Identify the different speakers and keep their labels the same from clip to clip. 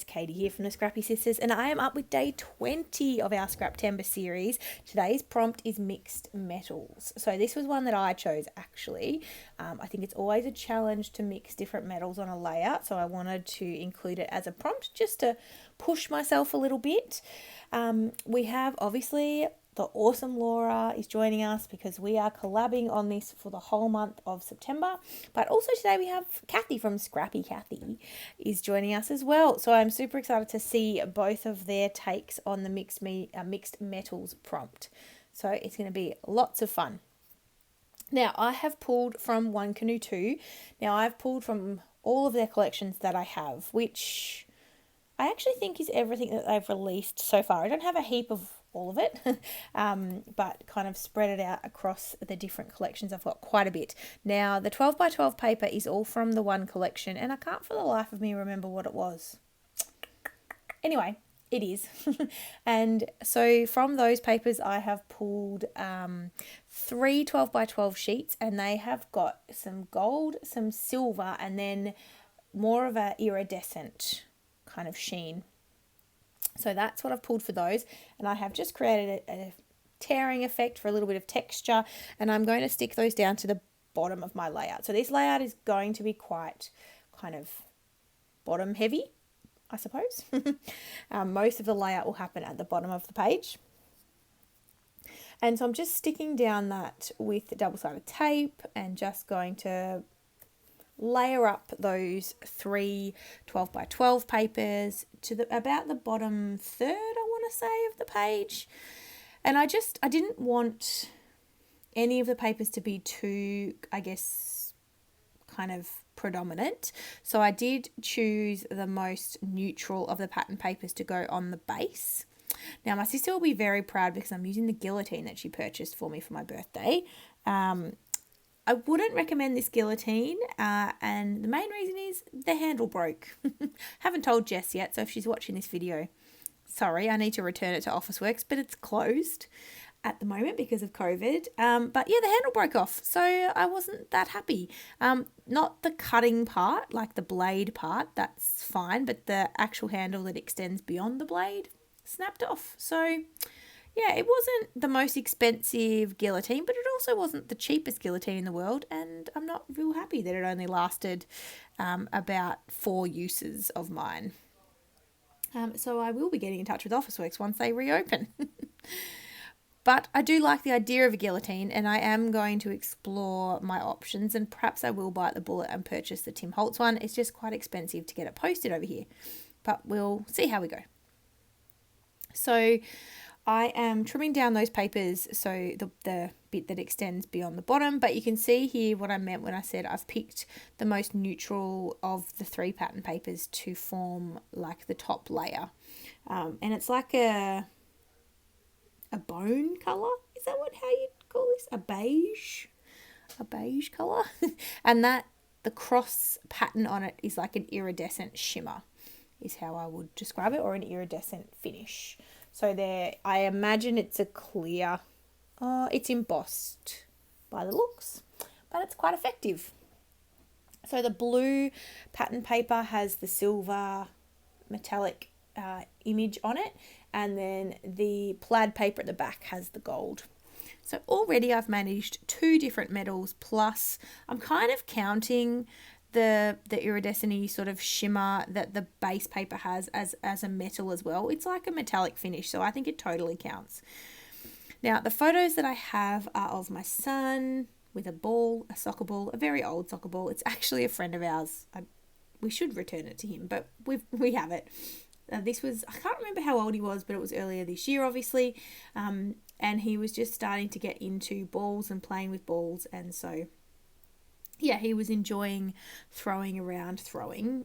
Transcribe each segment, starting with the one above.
Speaker 1: Katie here from the Scrappy Sisters, and I am up with day 20 of our Scraptember series. Today's prompt is mixed metals. So this was one that I chose actually. I think it's always a challenge to mix different metals on a layout, so I wanted to include it as a prompt just to push myself a little bit. We have obviously the awesome Laura is joining us because we are collabing on this for the whole month of September. But also today we have Kathy from Scrappy Kathy is joining us as well. So I'm super excited to see both of their takes on the mixed metals prompt. So it's going to be lots of fun. Now I have pulled from One Canoe 2. Now I've pulled from all of their collections that I have, which I actually think is everything that they've released so far. I don't have a heap of all of it, but kind of spread it out across the different collections. I've got quite a bit. Now, the 12 by 12 paper is all from the one collection, and I can't for the life of me remember what it was. Anyway, it is. And so from those papers, I have pulled 3 12 by 12 sheets, and they have got some gold, some silver, and then more of a iridescent kind of sheen. So that's what I've pulled for those, and I have just created a tearing effect for a little bit of texture, and I'm going to stick those down to the bottom of my layout. So this layout is going to be quite kind of bottom heavy, I suppose. Most of the layout will happen at the bottom of the page. And so I'm just sticking down that with double-sided tape and just going to layer up those 3 12 by 12 papers to about the bottom third, I want to say, of the page. And I didn't want any of the papers to be too, I guess, kind of predominant. So I did choose the most neutral of the pattern papers to go on the base. Now my sister will be very proud because I'm using the guillotine that she purchased for me for my birthday. I wouldn't recommend this guillotine, and the main reason is the handle broke. Haven't told Jess yet, so if she's watching this video, sorry, I need to return it to Officeworks, but it's closed at the moment because of COVID. But yeah, the handle broke off, so I wasn't that happy. Not the cutting part, like the blade part, that's fine, but the actual handle that extends beyond the blade snapped off. So yeah, it wasn't the most expensive guillotine, but it also wasn't the cheapest guillotine in the world, and I'm not real happy that it only lasted about 4 uses of mine. So I will be getting in touch with Officeworks once they reopen. But I do like the idea of a guillotine, and I am going to explore my options, and perhaps I will bite the bullet and purchase the Tim Holtz one. It's just quite expensive to get it posted over here, but we'll see how we go. So I am trimming down those papers, so the bit that extends beyond the bottom, but you can see here what I meant when I said I've picked the most neutral of the 3 pattern papers to form like the top layer. And it's like a bone colour. Is that how you'd call this? A beige colour. And that the cross pattern on it is like an iridescent shimmer is how I would describe it, or an iridescent finish. So there, I imagine it's a clear, it's embossed by the looks, but it's quite effective. So the blue pattern paper has the silver metallic image on it, and then the plaid paper at the back has the gold. So already I've managed 2 different metals, plus I'm kind of counting the iridescent-y sort of shimmer that the base paper has as a metal as well. It's like a metallic finish, so I think it totally counts. Now, the photos that I have are of my son with a ball, a soccer ball, a very old soccer ball. It's actually a friend of ours. We should return it to him, but we have it. This was, I can't remember how old he was, but it was earlier this year, obviously. And he was just starting to get into balls and playing with balls, and so yeah, he was enjoying throwing around. Throwing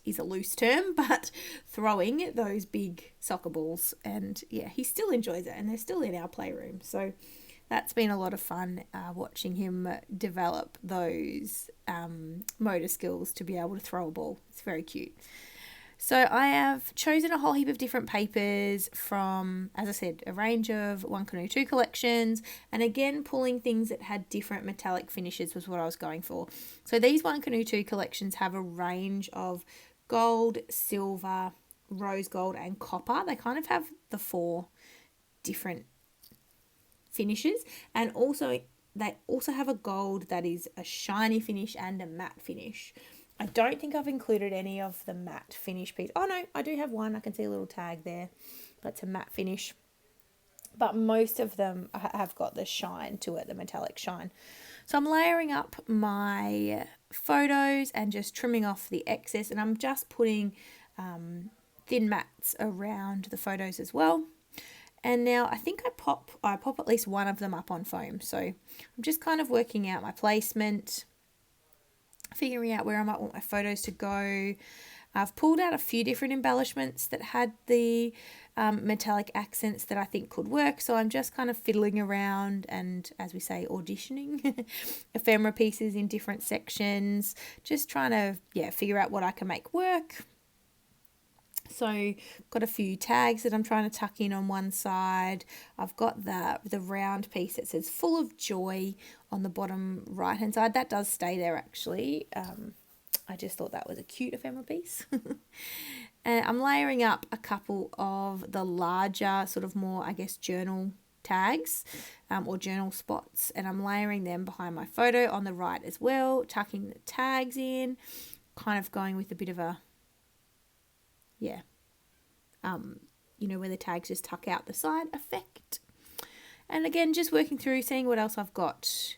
Speaker 1: is a loose term, but throwing those big soccer balls. And yeah, he still enjoys it, and they're still in our playroom. So that's been a lot of fun watching him develop those motor skills to be able to throw a ball. It's very cute. So I have chosen a whole heap of different papers from, as I said, a range of One Canoe 2 collections, and again pulling things that had different metallic finishes was what I was going for. So these One Canoe 2 collections have a range of gold, silver, rose gold and copper. They kind of have the 4 different finishes, and also they also have a gold that is a shiny finish and a matte finish. I don't think I've included any of the matte finish piece. Oh no, I do have one. I can see a little tag there. That's a matte finish. But most of them have got the shine to it, the metallic shine. So I'm layering up my photos and just trimming off the excess, and I'm just putting thin mats around the photos as well. And now I think I pop at least one of them up on foam. So I'm just kind of working out my placement, figuring out where I might want my photos to go. I've pulled out a few different embellishments that had the metallic accents that I think could work. So I'm just kind of fiddling around and, as we say, auditioning ephemera pieces in different sections, just trying to, figure out what I can make work. So got a few tags that I'm trying to tuck in on one side. I've got the round piece that says full of joy on the bottom right hand side. That does stay there actually. I just thought that was a cute ephemera piece. And I'm layering up a couple of the larger sort of more, I guess, journal tags or journal spots, and I'm layering them behind my photo on the right as well, tucking the tags in, kind of going with a bit of a where the tags just tuck out the side effect. And again, just working through, seeing what else I've got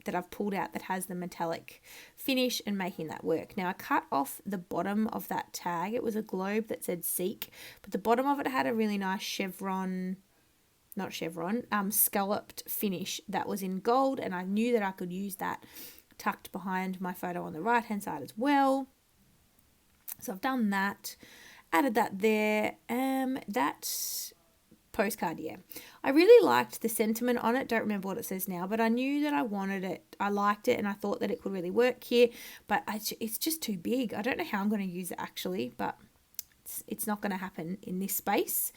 Speaker 1: that I've pulled out that has the metallic finish and making that work. Now I cut off the bottom of that tag. It was a globe that said Seek, but the bottom of it had a really nice scalloped finish that was in gold, and I knew that I could use that tucked behind my photo on the right hand side as well. So I've done that. Added that there. That postcard, I really liked the sentiment on it. Don't remember what it says now, but I knew that I wanted it. I liked it, and I thought that it could really work here, but it's just too big. I don't know how I'm going to use it actually, but it's not going to happen in this space.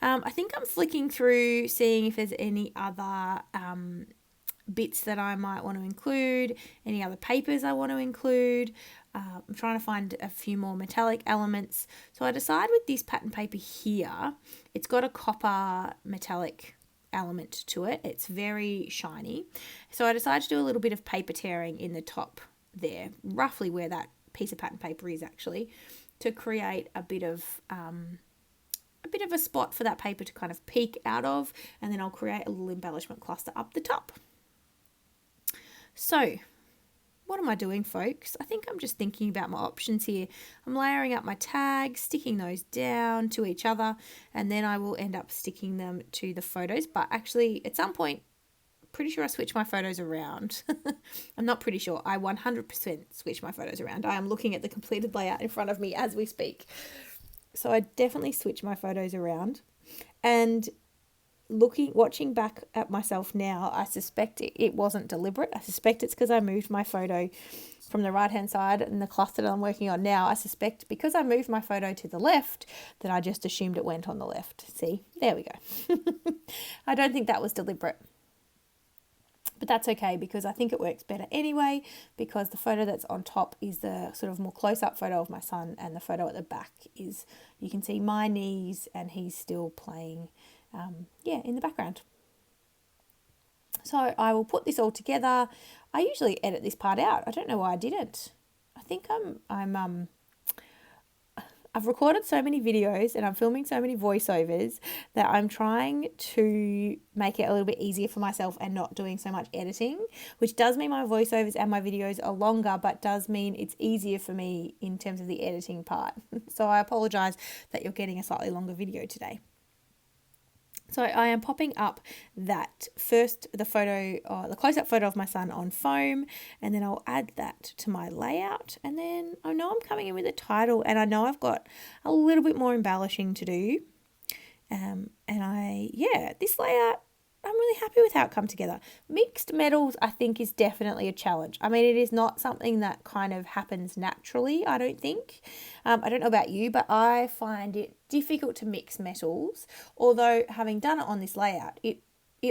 Speaker 1: I think I'm flicking through, seeing if there's any other bits that I might want to include, any other papers I want to include. I'm trying to find a few more metallic elements. So I decide with this pattern paper here, it's got a copper metallic element to it. It's very shiny. So I decided to do a little bit of paper tearing in the top there, roughly where that piece of pattern paper is actually, to create a bit of a spot for that paper to kind of peek out of, and then I'll create a little embellishment cluster up the top. So what am I doing, folks? I think I'm just thinking about my options here. I'm layering up my tags, sticking those down to each other, and then I will end up sticking them to the photos. But actually, at some point, pretty sure I switch my photos around. I'm not pretty sure. I 100% switch my photos around. I am looking at the completed layout in front of me as we speak. So I definitely switch my photos around. And watching back at myself now, I suspect it wasn't deliberate. I suspect it's because I moved my photo from the right hand side, and the cluster that I'm working on now, I suspect because I moved my photo to the left that I just assumed it went on the left. See, there we go. I don't think that was deliberate, but that's okay because I think it works better anyway, because the photo that's on top is the sort of more close-up photo of my son, and the photo at the back is, you can see my knees and he's still playing in the background. So I will put this all together. I usually edit this part out. I don't know why I didn't. I think I've recorded so many videos and I'm filming so many voiceovers that I'm trying to make it a little bit easier for myself and not doing so much editing, which does mean my voiceovers and my videos are longer, but does mean it's easier for me in terms of the editing part. So I apologize that you're getting a slightly longer video today. So I am popping up that first, the close-up photo of my son on foam, and then I'll add that to my layout. And then I know I'm coming in with a title, and I know I've got a little bit more embellishing to do. This layout, I'm really happy with how it come together. Mixed metals, I think, is definitely a challenge. I mean, it is not something that kind of happens naturally, I don't think. I don't know about you, but I find it difficult to mix metals. Although, having done it on this layout, it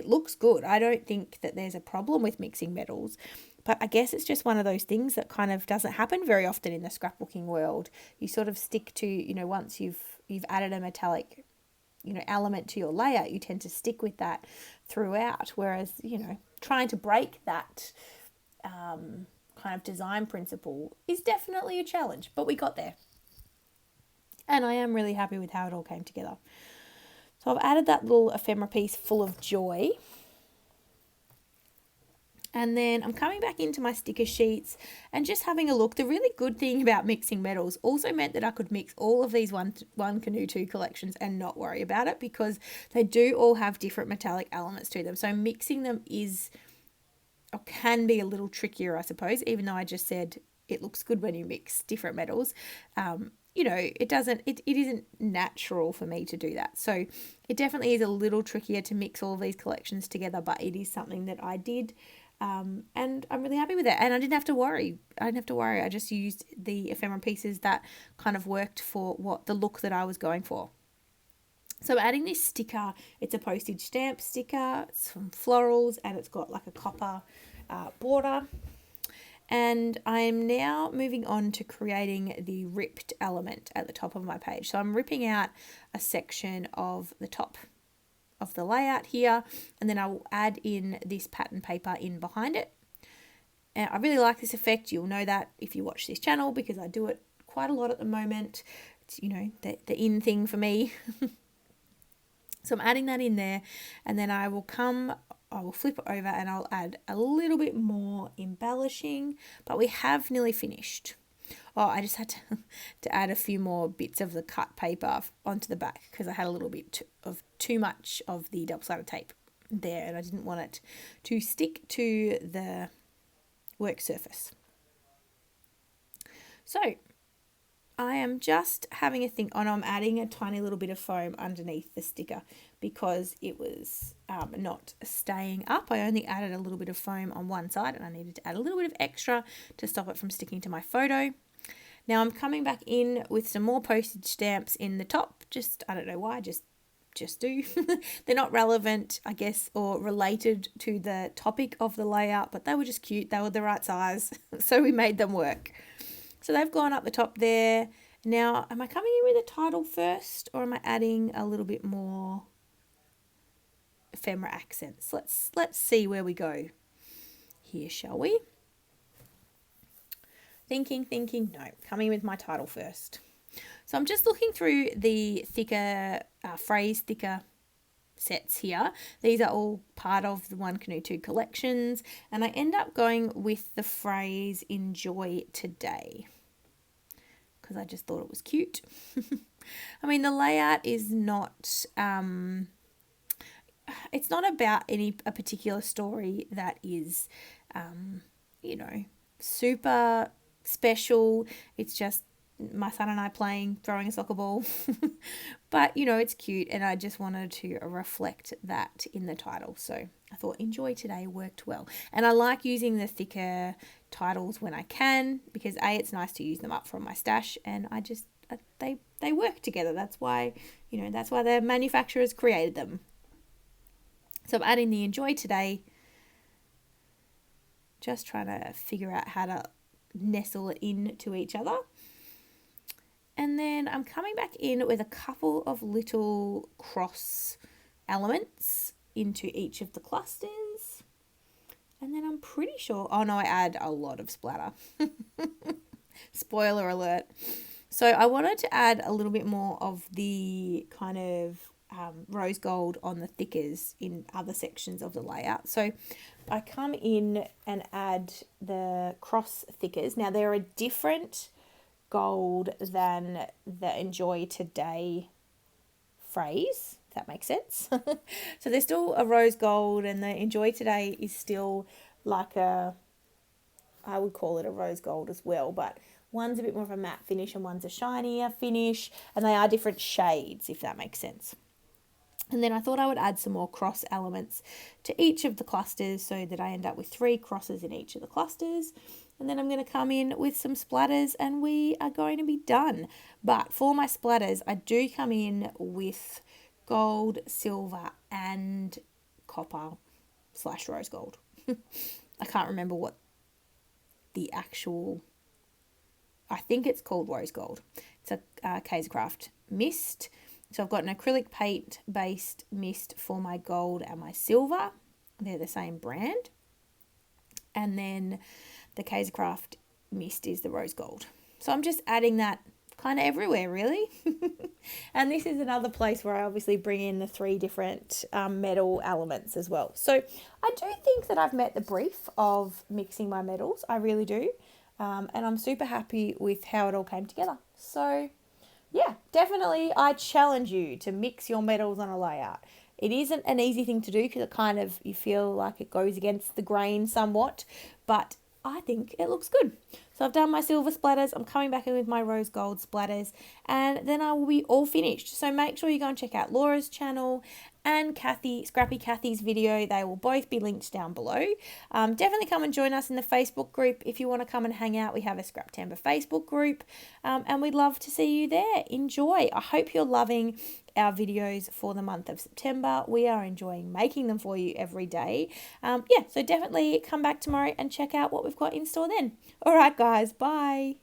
Speaker 1: looks good. I don't think that there's a problem with mixing metals. But I guess it's just one of those things that kind of doesn't happen very often in the scrapbooking world. You sort of stick to, once you've added a metallic, element to your layout, you tend to stick with that throughout. Whereas, trying to break that kind of design principle is definitely a challenge, but we got there. And I am really happy with how it all came together. So I've added that little ephemera piece full of joy. And then I'm coming back into my sticker sheets and just having a look. The really good thing about mixing metals also meant that I could mix all of these one Canoe 2 collections and not worry about it, because they do all have different metallic elements to them. So mixing them is, or can be, a little trickier, I suppose, even though I just said it looks good when you mix different metals. It isn't natural for me to do that. So it definitely is a little trickier to mix all of these collections together, but it is something that I did. And I'm really happy with it. And I didn't have to worry. I just used the ephemera pieces that kind of worked for the look that I was going for. So I'm adding this sticker. It's a postage stamp sticker. It's from Florals, and it's got like a copper border. And I'm now moving on to creating the ripped element at the top of my page. So I'm ripping out a section of the top of the layout here, and then I will add in this pattern paper in behind it. And I really like this effect. You'll know that if you watch this channel, because I do it quite a lot at the moment. It's, the in thing for me. So I'm adding that in there, and then I will flip it over and I'll add a little bit more embellishing, but we have nearly finished. Oh, I just had to add a few more bits of the cut paper onto the back, because I had a little bit of too much of the double-sided tape there, and I didn't want it to stick to the work surface. So I am just having a think on, I'm adding a tiny little bit of foam underneath the sticker because it was not staying up. I only added a little bit of foam on one side, and I needed to add a little bit of extra to stop it from sticking to my photo. Now I'm coming back in with some more postage stamps in the top. I don't know why, just do. They're not relevant, I guess, or related to the topic of the layout, but they were just cute. They were the right size, so we made them work. So they've gone up the top there. Now, am I coming in with a title first, or am I adding a little bit more ephemera accents? Let's see where we go here, shall we? Thinking, no, coming with my title first. So I'm just looking through the thicker phrase thicker sets here. These are all part of the One Canoe 2 collections, and I end up going with the phrase enjoy today because I just thought it was cute. I mean, the layout is not it's not about a particular story that is super special. It's just my son and I throwing a soccer ball. But, it's cute, and I just wanted to reflect that in the title. So I thought enjoy today worked well. And I like using the thicker titles when I can, because it's nice to use them up from my stash, and they work together. That's why the manufacturers created them. So I'm adding the enjoy today, just trying to figure out how to nestle it into each other. And then I'm coming back in with a couple of little cross elements into each of the clusters. And then I'm pretty sure, I add a lot of splatter. Spoiler alert. So I wanted to add a little bit more of the kind of rose gold on the thickers in other sections of the layout. So I come in and add the cross thickers. Now they're a different gold than the enjoy today phrase, if that makes sense. So there's still a rose gold, and the enjoy today is still like I would call it a rose gold as well, but one's a bit more of a matte finish and one's a shinier finish, and they are different shades, if that makes sense. And then I thought I would add some more cross elements to each of the clusters so that I end up with 3 crosses in each of the clusters. And then I'm going to come in with some splatters, and we are going to be done. But for my splatters, I do come in with gold, silver, and copper /rose gold. I can't remember what the actual, I think it's called rose gold. It's a Kaisercraft mist. So I've got an acrylic paint based mist for my gold and my silver. They're the same brand. And then the Kaisercraft mist is the rose gold. So I'm just adding that kind of everywhere, really. And this is another place where I obviously bring in the 3 different metal elements as well. So I do think that I've met the brief of mixing my metals. I really do. And I'm super happy with how it all came together. So yeah, definitely I challenge you to mix your metals on a layout. It isn't an easy thing to do because it kind of, you feel like it goes against the grain somewhat, but I think it looks good. So I've done my silver splatters. I'm coming back in with my rose gold splatters, and then I will be all finished. So make sure you go and check out Laura's channel and Scrappy Kathy's video. They will both be linked down below. Definitely come and join us in the Facebook group if you want to come and hang out. We have a Scraptember Facebook group, and we'd love to see you there. Enjoy. I hope you're loving our videos for the month of September. We are enjoying making them for you every day. Yeah, so definitely come back tomorrow and check out what we've got in store then. All right, guys, bye.